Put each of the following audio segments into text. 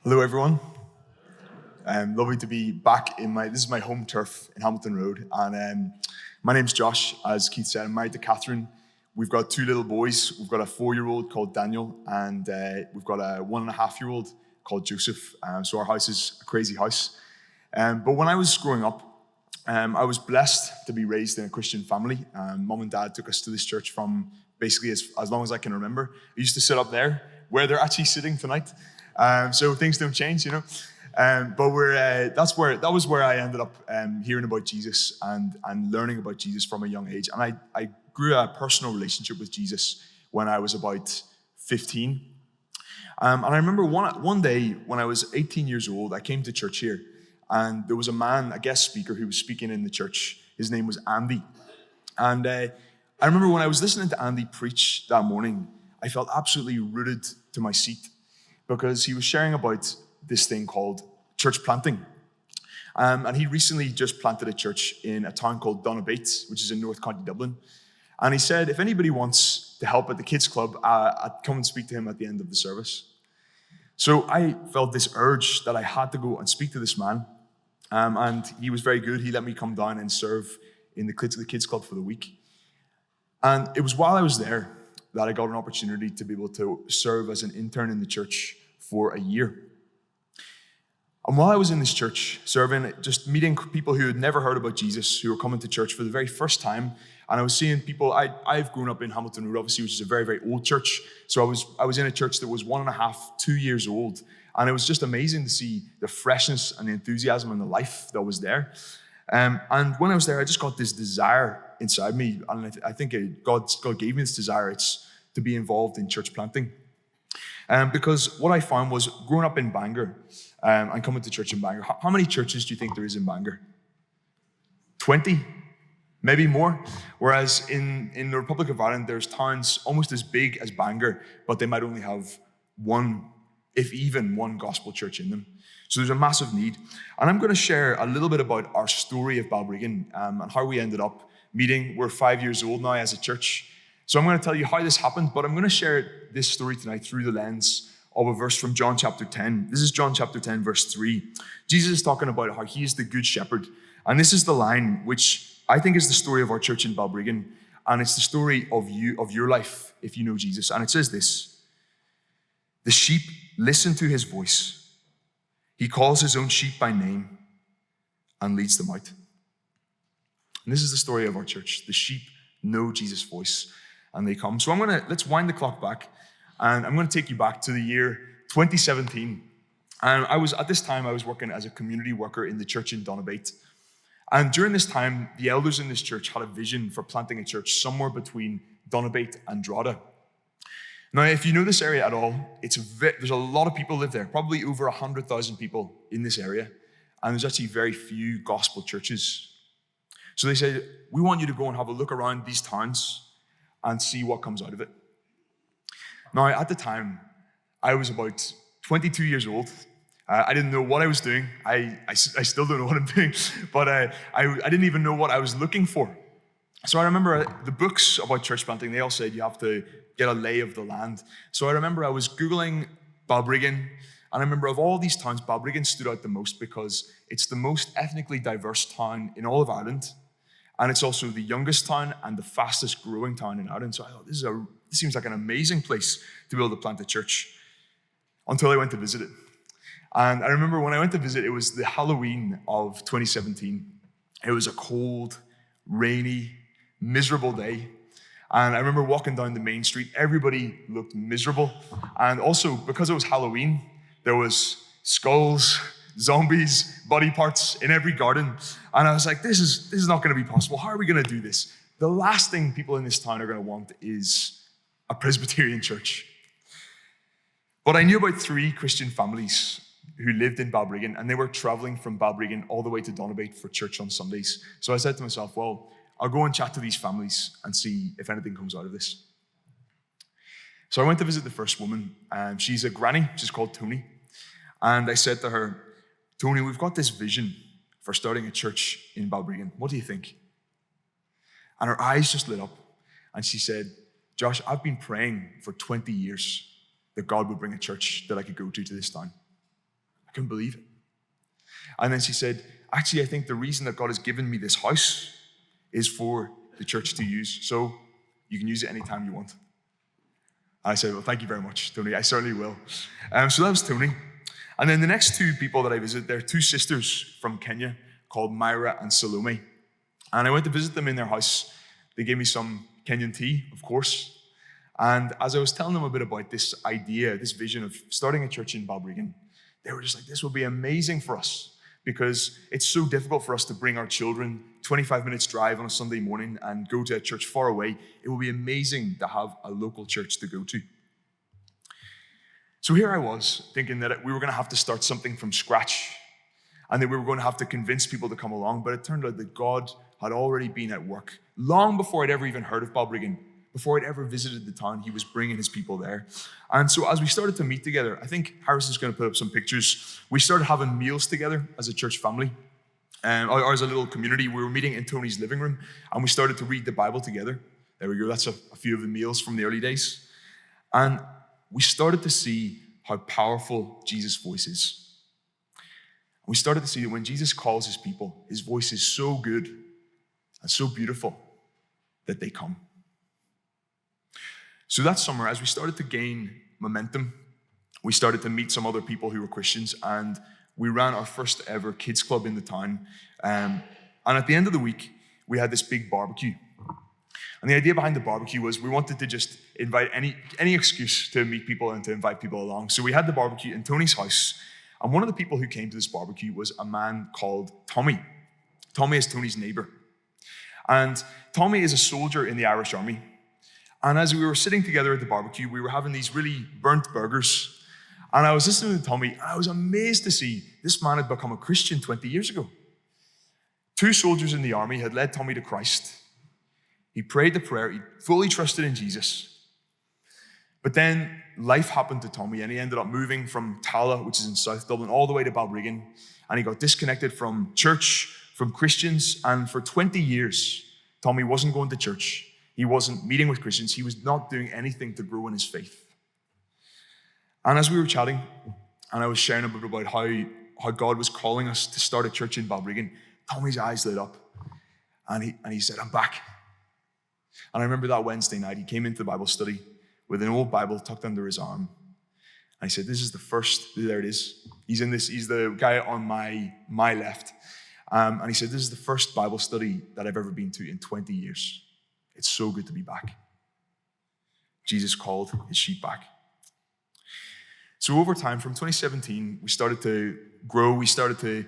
Hello, everyone. Lovely to be back this is my home turf in Hamilton Road. And my name's Josh, as Keith said. I'm married to Catherine. We've got two little boys. We've got a 4-year-old called Daniel, and we've got a 1.5-year-old called Joseph. So our house is a crazy house. But when I was growing up, I was blessed to be raised in a Christian family. Mom and Dad took us to this church from basically as long as I can remember. I used to sit up there where they're actually sitting tonight. So things don't change, you know. But that was where I ended up hearing about Jesus and learning about Jesus from a young age. And I grew a personal relationship with Jesus when I was about 15. And I remember one day when I was 18 years old, I came to church here, and there was a man, a guest speaker, who was speaking in the church. His name was Andy. And I remember when I was listening to Andy preach that morning, I felt absolutely rooted to my seat, because he was sharing about this thing called church planting. And he recently just planted a church in a town called Donabate, which is in North County Dublin. And he said, if anybody wants to help at the kids club, I'd come and speak to him at the end of the service. So I felt this urge that I had to go and speak to this man. And he was very good. He let me come down and serve in the kids club for the week. And it was while I was there that I got an opportunity to be able to serve as an intern in the church for a year. And while I was in this church serving, just meeting people who had never heard about Jesus, who were coming to church for the very first time, and I was seeing people. I've grown up in Hamilton Road, obviously, which is a very, very old church. So I was in a church that was 1.5, 2 years old, and it was just amazing to see the freshness and the enthusiasm and the life that was there. And when I was there, I just got this desire inside me, and I think God gave me this desire. It's to be involved in church planting. Because what I found was, growing up in Bangor and coming to church in Bangor, how many churches do you think there is in Bangor? 20? Maybe more? Whereas in the Republic of Ireland, there's towns almost as big as Bangor, but they might only have one, if even one, gospel church in them. So there's a massive need. And I'm going to share a little bit about our story of Balbriggan and how we ended up meeting. We're 5 years old now as a church. So I'm going to tell you how this happened, but I'm going to share this story tonight through the lens of a verse from John chapter 10. This is John chapter 10, verse 3. Jesus is talking about how he is the good shepherd. And this is the line which I think is the story of our church in Balbriggan. And it's the story of your life, if you know Jesus. And it says this: the sheep listen to his voice. He calls his own sheep by name and leads them out. And this is the story of our church. The sheep know Jesus' voice, and they come. So let's wind the clock back, and I'm going to take you back to the year 2017. And at this time I was working as a community worker in the church in Donabate. And during this time, the elders in this church had a vision for planting a church somewhere between Donabate and Drogheda. Now, if you know this area at all, there's a lot of people live there, probably over 100,000 people in this area, and there's actually very few gospel churches. So they said, we want you to go and have a look around these towns and see what comes out of it. Now, at the time, I was about 22 years old. I didn't know what I was doing. I still don't know what I'm doing, but I didn't even know what I was looking for. So I remember the books about church planting, they all said you have to get a lay of the land. So I remember I was Googling Balbriggan, and I remember of all these towns, Balbriggan stood out the most because it's the most ethnically diverse town in all of Ireland. And it's also the youngest town and the fastest growing town in Ireland. So I thought, this seems like an amazing place to be able to plant a church, until I went to visit it. And I remember when I went to visit, it was the Halloween of 2017. It was a cold, rainy, miserable day. And I remember walking down the main street, everybody looked miserable. And also, because it was Halloween, there was skulls, zombies, body parts in every garden. And I was like, this is not going to be possible. How are we going to do this? The last thing people in this town are going to want is a Presbyterian church. But I knew about 3 Christian families who lived in Balbriggan, and they were traveling from Balbriggan all the way to Donabate for church on Sundays. So I said to myself, well, I'll go and chat to these families and see if anything comes out of this. So I went to visit the first woman, and she's a granny. She's called Tony. And I said to her, Tony, we've got this vision for starting a church in Balbriggan. What do you think? And her eyes just lit up, and she said, Josh, I've been praying for 20 years that God would bring a church that I could go to this town. couldn't believe it. And then she said, actually, I think the reason that God has given me this house is for the church to use. So you can use it anytime you want. I said, well, thank you very much, Tony. I certainly will. So that was Tony. And then the next two people that I visited, they're two sisters from Kenya called Myra and Salome. And I went to visit them in their house. They gave me some Kenyan tea, of course. And as I was telling them a bit about this idea, this vision of starting a church in Balbriggan, they were just like, this will be amazing for us because it's so difficult for us to bring our children 25 minutes drive on a Sunday morning and go to a church far away. It will be amazing to have a local church to go to. So here I was thinking that we were going to have to start something from scratch and that we were going to have to convince people to come along. But it turned out that God had already been at work long before I'd ever even heard of Balbriggan. Before I'd ever visited the town, he was bringing his people there. And so as we started to meet together, I think Harris is going to put up some pictures. We started having meals together as a church family, or as a little community. We were meeting in Tony's living room, and we started to read the Bible together. There we go. That's a few of the meals from the early days. And we started to see how powerful Jesus' voice is. We started to see that when Jesus calls his people, his voice is so good and so beautiful that they come. So that summer, as we started to gain momentum, we started to meet some other people who were Christians, and we ran our first ever kids club in the town. And at the end of the week, we had this big barbecue. And the idea behind the barbecue was we wanted to just invite any excuse to meet people and to invite people along. So we had the barbecue in Tony's house, and one of the people who came to this barbecue was a man called Tommy. Tommy is Tony's neighbor. And Tommy is a soldier in the Irish Army. And as we were sitting together at the barbecue, we were having these really burnt burgers. And I was listening to Tommy, and I was amazed to see this man had become a Christian 20 years ago. 2 soldiers in the army had led Tommy to Christ. He prayed the prayer, he fully trusted in Jesus. But then life happened to Tommy, and he ended up moving from Tala, which is in South Dublin, all the way to Balbriggan. And he got disconnected from church, from Christians, and for 20 years, Tommy wasn't going to church. He wasn't meeting with Christians. He was not doing anything to grow in his faith. And as we were chatting, and I was sharing a bit about how God was calling us to start a church in Balbriggan, Tommy's eyes lit up. And he said, I'm back. And I remember that Wednesday night, he came into the Bible study with an old Bible tucked under his arm. And he said, this is the first, there it is. He's the guy on my left. And he said, this is the first Bible study that I've ever been to in 20 years. It's so good to be back. Jesus called his sheep back. So over time, from 2017, we started to grow. We started to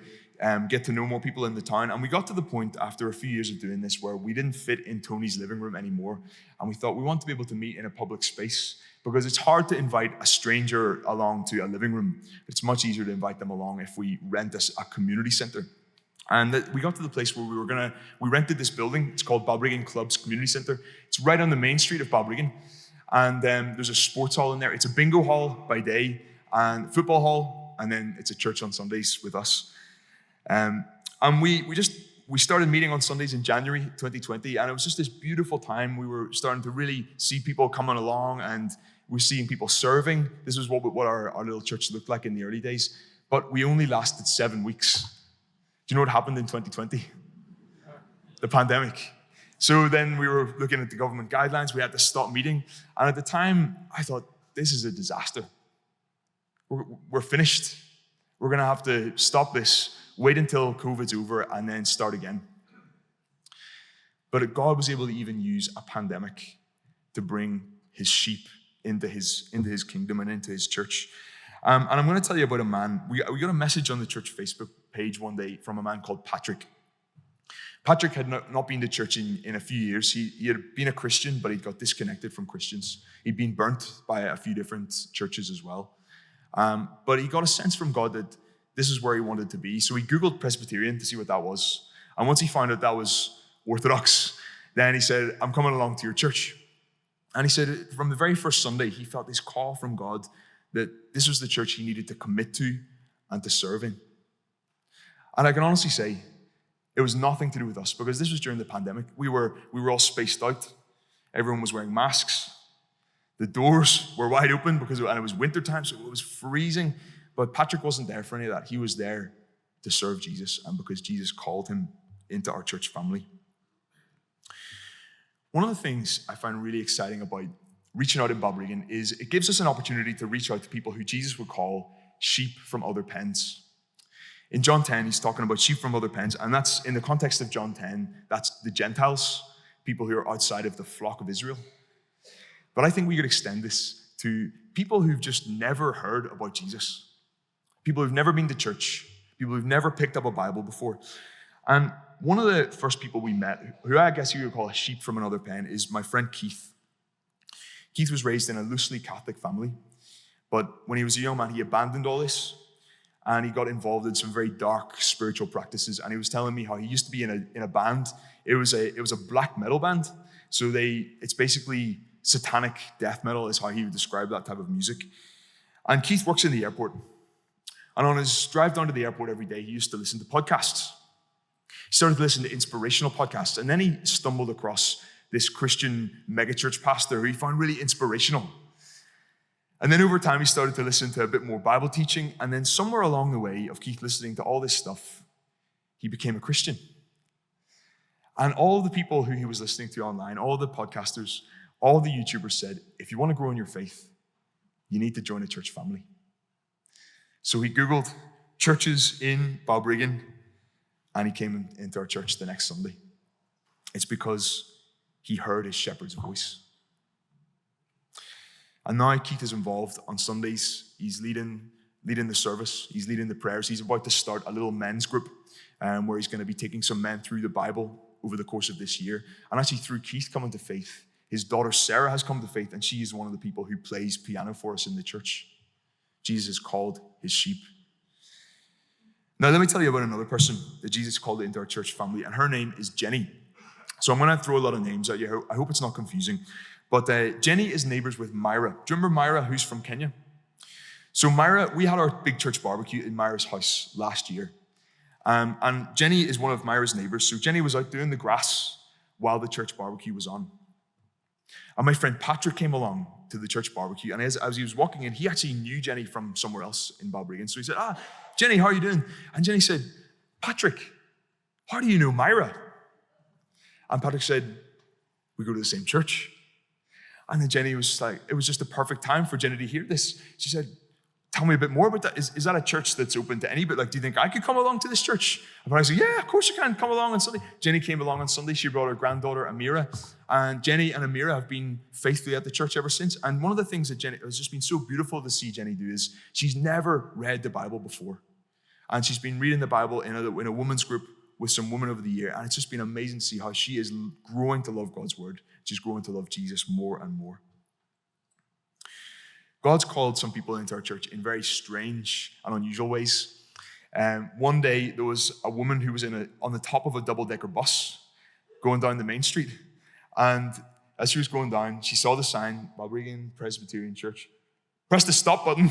get to know more people in the town. And we got to the point after a few years of doing this where we didn't fit in Tony's living room anymore. And we thought we want to be able to meet in a public space because it's hard to invite a stranger along to a living room. It's much easier to invite them along if we rent a community center. And we got to the place where we rented this building. It's called Balbriggan Clubs Community Center. It's right on the main street of Balbriggan. And there's a sports hall in there. It's a bingo hall by day and football hall. And then it's a church on Sundays with us. And we started meeting on Sundays in January 2020. And it was just this beautiful time. We were starting to really see people coming along and we're seeing people serving. This was what our little church looked like in the early days. But we only lasted 7 weeks. Do you know what happened in 2020? The pandemic. So then we were looking at the government guidelines. We had to stop meeting. And at the time, I thought, this is a disaster. We're finished. We're going to have to stop this, wait until COVID's over, and then start again. But God was able to even use a pandemic to bring his sheep into his kingdom and into his church. And I'm going to tell you about a man. We got a message on the church Facebook page one day from a man called Patrick. Patrick had not been to church in a few years. He had been a Christian, but he got disconnected from Christians. He'd been burnt by a few different churches as well. But he got a sense from God that this is where he wanted to be. So he Googled Presbyterian to see what that was. And once he found out that was Orthodox, then he said, I'm coming along to your church. And he said from the very first Sunday, he felt this call from God that this was the church he needed to commit to and to serve in. And I can honestly say, it was nothing to do with us because this was during the pandemic. We were all spaced out. Everyone was wearing masks. The doors were wide open and it was wintertime, so it was freezing. But Patrick wasn't there for any of that. He was there to serve Jesus and because Jesus called him into our church family. One of the things I find really exciting about reaching out in Balbriggan is it gives us an opportunity to reach out to people who Jesus would call sheep from other pens. In John 10, he's talking about sheep from other pens, and that's in the context of John 10, that's the Gentiles, people who are outside of the flock of Israel. But I think we could extend this to people who've just never heard about Jesus, people who've never been to church, people who've never picked up a Bible before. And one of the first people we met, who I guess you would call a sheep from another pen, is my friend Keith. Keith was raised in a loosely Catholic family, but when he was a young man, he abandoned all this, and he got involved in some very dark spiritual practices. And he was telling me how he used to be in a band. It was a black metal band. So it's basically satanic death metal is how he would describe that type of music. And Keith works in the airport. And on his drive down to the airport every day, he used to listen to podcasts. He started to listen to inspirational podcasts. And then he stumbled across this Christian megachurch pastor who he found really inspirational. And then over time, he started to listen to a bit more Bible teaching. And then somewhere along the way of Keith listening to all this stuff, he became a Christian. And all the people who he was listening to online, all the podcasters, all the YouTubers said, if you want to grow in your faith, you need to join a church family. So he Googled churches in Balbriggan, and he came into our church the next Sunday. It's because he heard his shepherd's voice. And now Keith is involved on Sundays. He's leading the service. He's leading the prayers. He's about to start a little men's group where he's going to be taking some men through the Bible over the course of this year. And actually through Keith coming to faith, his daughter Sarah has come to faith, and she is one of the people who plays piano for us in the church. Jesus called his sheep. Now let me tell you about another person that Jesus called into our church family, and her name is Jenny. So I'm going to throw a lot of names at you. I hope it's not confusing. But Jenny is neighbors with Myra. Do you remember Myra, who's from Kenya? So Myra, we had our big church barbecue in Myra's house last year. And Jenny is one of Myra's neighbors. So Jenny was out doing the grass while the church barbecue was on. And my friend Patrick came along to the church barbecue. And as he was walking in, he actually knew Jenny from somewhere else in Balbriggan. So he said, Jenny, how are you doing? And Jenny said, Patrick, how do you know Myra? And Patrick said, we go to the same church. And then Jenny was like, it was just the perfect time for Jenny to hear this. She said, tell me a bit more about that. Is that a church that's open to anybody? Like, do you think I could come along to this church? And I said, yeah, of course you can. Come along on Sunday. Jenny came along on Sunday. She brought her granddaughter, Amira. And Jenny and Amira have been faithfully at the church ever since. And one of the things that Jenny, it's just been so beautiful to see Jenny do is she's never read the Bible before. And she's been reading the Bible in a women's group with some women over the year. And it's just been amazing to see how she is growing to love God's word. She's growing to love Jesus more and more. God's called some people into our church in very strange and unusual ways. One day, there was a woman who was on the top of a double-decker bus going down the main street. And as she was going down, she saw the sign, Balbriggan Presbyterian Church, pressed the stop button,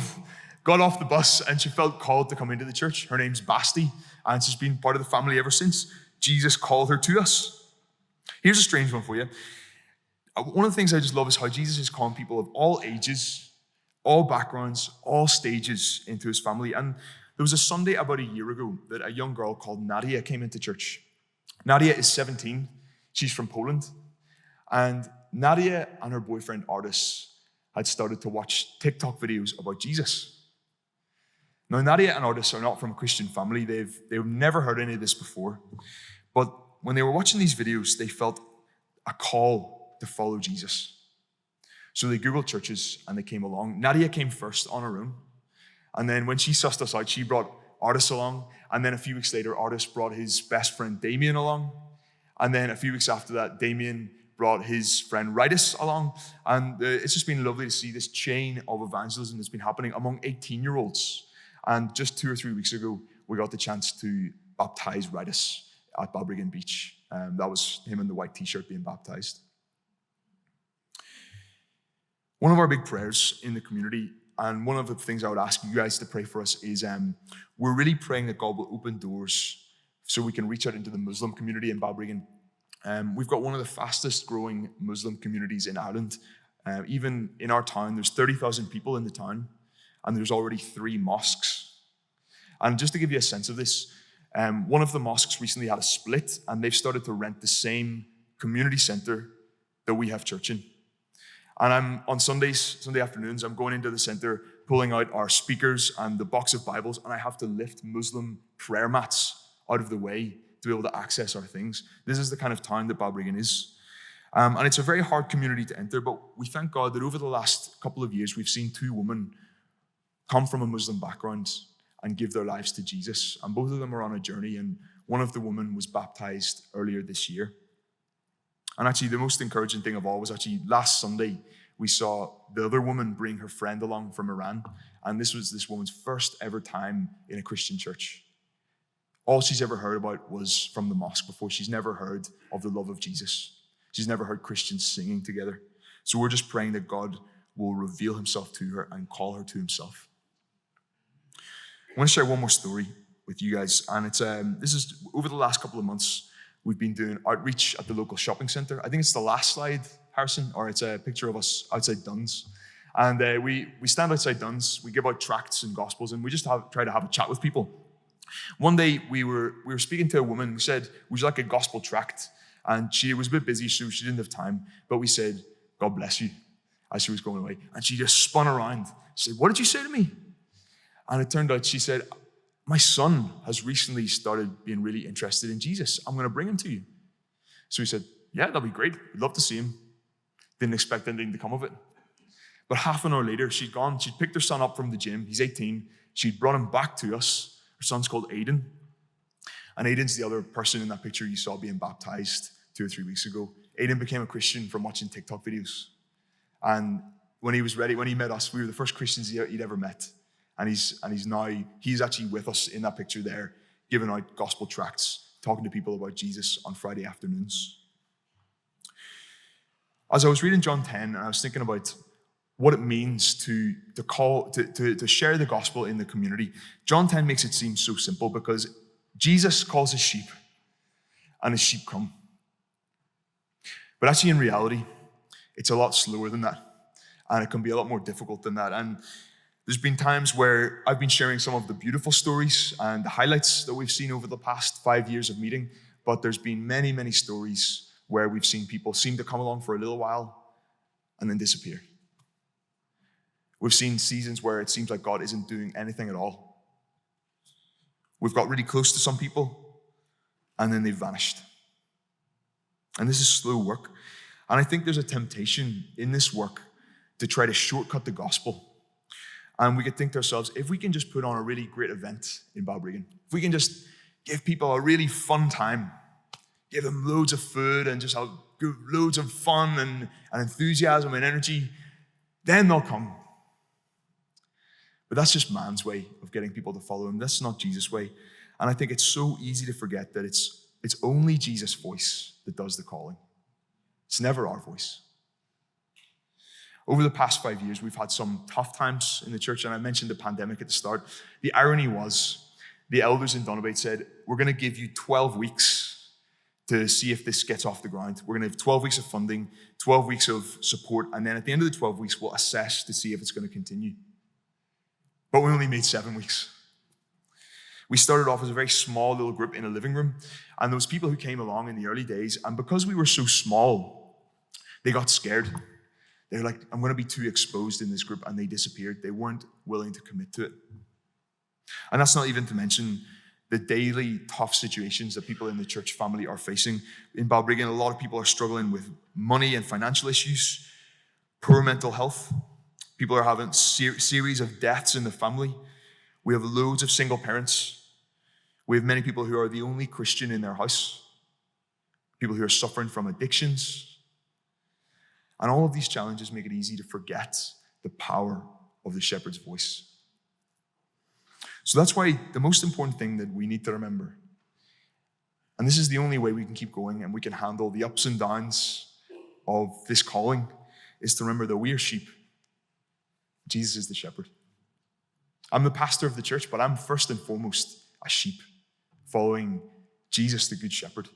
got off the bus, and she felt called to come into the church. Her name's Basti, and she's been part of the family ever since. Jesus called her to us. Here's a strange one for you. One of the things I just love is how Jesus is calling people of all ages, all backgrounds, all stages into his family. And there was a Sunday about a year ago that a young girl called Nadia came into church. Nadia is 17. She's from Poland. And Nadia and her boyfriend, Artis, had started to watch TikTok videos about Jesus. Now, Nadia and Artis are not from a Christian family. They've never heard any of this before. But when they were watching these videos, they felt a call to follow Jesus. So they Googled churches and they came along. Nadia came first on her own. And then when she sussed us out, she brought Artis along. And then a few weeks later, Artis brought his best friend Damien along. And then a few weeks after that, Damien brought his friend Ritus along. And it's just been lovely to see this chain of evangelism that's been happening among 18-year-olds. And just 2 or 3 weeks ago, we got the chance to baptize Ritus at Balbriggan Beach. That was him in the white t-shirt being baptized. One of our big prayers in the community, and one of the things I would ask you guys to pray for us is we're really praying that God will open doors so we can reach out into the Muslim community in Balbriggan. We've got one of the fastest growing Muslim communities in Ireland. Even in our town, there's 30,000 people in the town. and there's already 3 mosques. And just to give you a sense of this, one of the mosques recently had a split, and they've started to rent the same community center that we have church in. And I'm on Sunday afternoons, I'm going into the center, pulling out our speakers and the box of Bibles, and I have to lift Muslim prayer mats out of the way to be able to access our things. This is the kind of town that Balbriggan is. And it's a very hard community to enter, but we thank God that over the last couple of years, we've seen 2 women come from a Muslim background and give their lives to Jesus. And both of them are on a journey, and one of the women was baptized earlier this year. And actually, the most encouraging thing of all was actually last Sunday, we saw the other woman bring her friend along from Iran, and this was this woman's first ever time in a Christian church. All she's ever heard about was from the mosque before. She's never heard of the love of Jesus. She's never heard Christians singing together. So we're just praying that God will reveal himself to her and call her to himself. I want to share one more story with you guys, and it's this is over the last couple of months, we've been doing outreach at the local shopping center. I think it's the last slide, Harrison, or it's a picture of us outside Dunn's. And we stand outside Dunn's, we give out tracts and gospels, and we just try to have a chat with people. One day we were speaking to a woman. We said, would you like a gospel tract? And she was a bit busy, so she didn't have time. But we said, God bless you, as she was going away. And she just spun around. She said, what did you say to me? And it turned out she said, my son has recently started being really interested in Jesus. I'm going to bring him to you. So we said, yeah, that'll be great. We'd love to see him. Didn't expect anything to come of it. But half an hour later, she'd picked her son up from the gym. He's 18. She'd brought him back to us. Her son's called Aiden. And Aiden's the other person in that picture you saw being baptized 2 or 3 weeks ago. Aiden became a Christian from watching TikTok videos. And when he was ready, when he met us, we were the first Christians he'd ever met. And he's actually with us in that picture there, giving out gospel tracts, talking to people about Jesus on Friday afternoons. As I was reading John 10, and I was thinking about what it means to share the gospel in the community. John 10 makes it seem so simple because Jesus calls his sheep, and his sheep come. But actually, in reality, it's a lot slower than that, and it can be a lot more difficult than that. And there's been times where I've been sharing some of the beautiful stories and the highlights that we've seen over the past 5 years of meeting, but there's been many, many stories where we've seen people seem to come along for a little while and then disappear. We've seen seasons where it seems like God isn't doing anything at all. We've got really close to some people, and then they've vanished. And this is slow work. And I think there's a temptation in this work to try to shortcut the gospel. And we could think to ourselves, if we can just put on a really great event in Balbriggan, if we can just give people a really fun time, give them loads of food and just have loads of fun and enthusiasm and energy, then they'll come. But that's just man's way of getting people to follow him. That's not Jesus' way. And I think it's so easy to forget that it's only Jesus' voice that does the calling. It's never our voice. Over the past 5 years, we've had some tough times in the church, and I mentioned the pandemic at the start. The irony was, the elders in Donabate said, we're going to give you 12 weeks to see if this gets off the ground. We're going to have 12 weeks of funding, 12 weeks of support, and then at the end of the 12 weeks, we'll assess to see if it's going to continue. But we only made 7 weeks. We started off as a very small little group in a living room, and there was people who came along in the early days, and because we were so small, they got scared. They were like, I'm going to be too exposed in this group, and they disappeared. They weren't willing to commit to it. And that's not even to mention the daily tough situations that people in the church family are facing. In Balbriggan, a lot of people are struggling with money and financial issues, poor mental health. People are having series of deaths in the family. We have loads of single parents. We have many people who are the only Christian in their house. People who are suffering from addictions. And all of these challenges make it easy to forget the power of the shepherd's voice. So that's why the most important thing that we need to remember, and this is the only way we can keep going and we can handle the ups and downs of this calling, is to remember that we are sheep. Jesus is the shepherd. I'm the pastor of the church, but I'm first and foremost a sheep following Jesus, the good shepherd.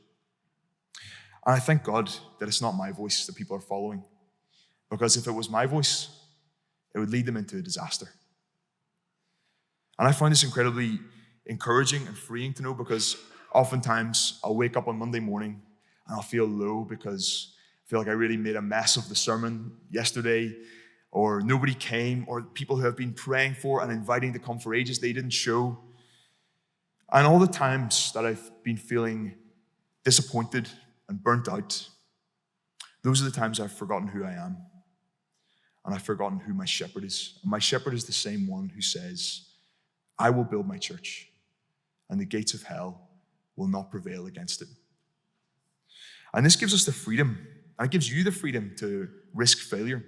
And I thank God that it's not my voice that people are following, because if it was my voice, it would lead them into a disaster. And I find this incredibly encouraging and freeing to know, because oftentimes I'll wake up on Monday morning and I'll feel low because I feel like I really made a mess of the sermon yesterday, or nobody came, or people who I've been praying for and inviting to come for ages, they didn't show. And all the times that I've been feeling disappointed and burnt out, those are the times I've forgotten who I am. And I've forgotten who my shepherd is. And my shepherd is the same one who says, I will build my church, and the gates of hell will not prevail against it. And this gives us the freedom, and it gives you the freedom to risk failure.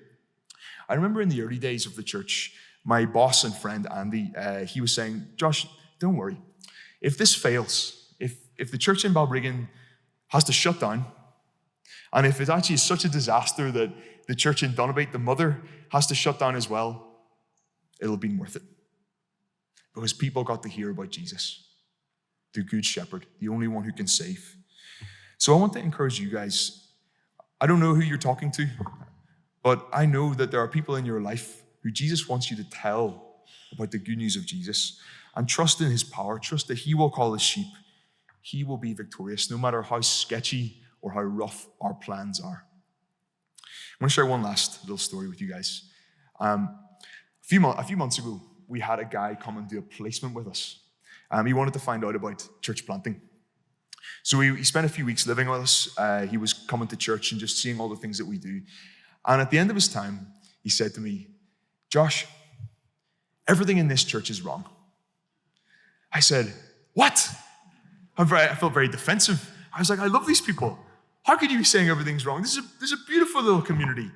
I remember in the early days of the church, my boss and friend, Andy, he was saying, Josh, don't worry. If this fails, if the church in Balbriggan has to shut down, and if it actually is such a disaster that the church in Donabate, the mother, has to shut down as well, it'll be worth it. Because people got to hear about Jesus, the Good Shepherd, the only one who can save. So I want to encourage you guys. I don't know who you're talking to, but I know that there are people in your life who Jesus wants you to tell about the good news of Jesus, and trust in his power, trust that he will call his sheep. He will be victorious, no matter how sketchy or how rough our plans are. I want to share one last little story with you guys. A few months ago, we had a guy come and do a placement with us. He wanted to find out about church planting. So he spent a few weeks living with us. He was coming to church and just seeing all the things that we do. And at the end of his time, he said to me, Josh, everything in this church is wrong. I said, what? I felt very defensive. I was like, I love these people. How could you be saying everything's wrong? This is a beautiful little community.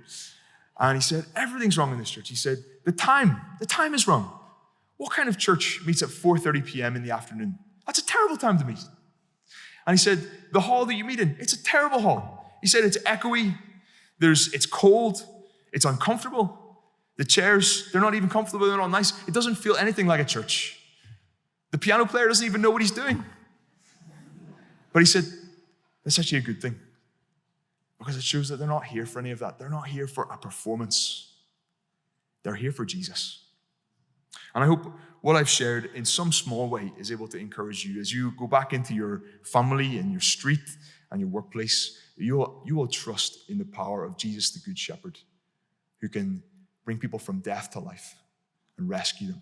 And he said, everything's wrong in this church. He said, the time is wrong. What kind of church meets at 4:30 p.m. in the afternoon? That's a terrible time to meet. And he said, the hall that you meet in, it's a terrible hall. He said, it's echoey, it's cold, it's uncomfortable. The chairs, they're not even comfortable, they're not nice. It doesn't feel anything like a church. The piano player doesn't even know what he's doing. But he said, that's actually a good thing, because it shows that they're not here for any of that. They're not here for a performance. They're here for Jesus. And I hope what I've shared in some small way is able to encourage you as you go back into your family and your street and your workplace. You will trust in the power of Jesus, the Good Shepherd, who can bring people from death to life and rescue them.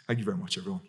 Thank you very much, everyone.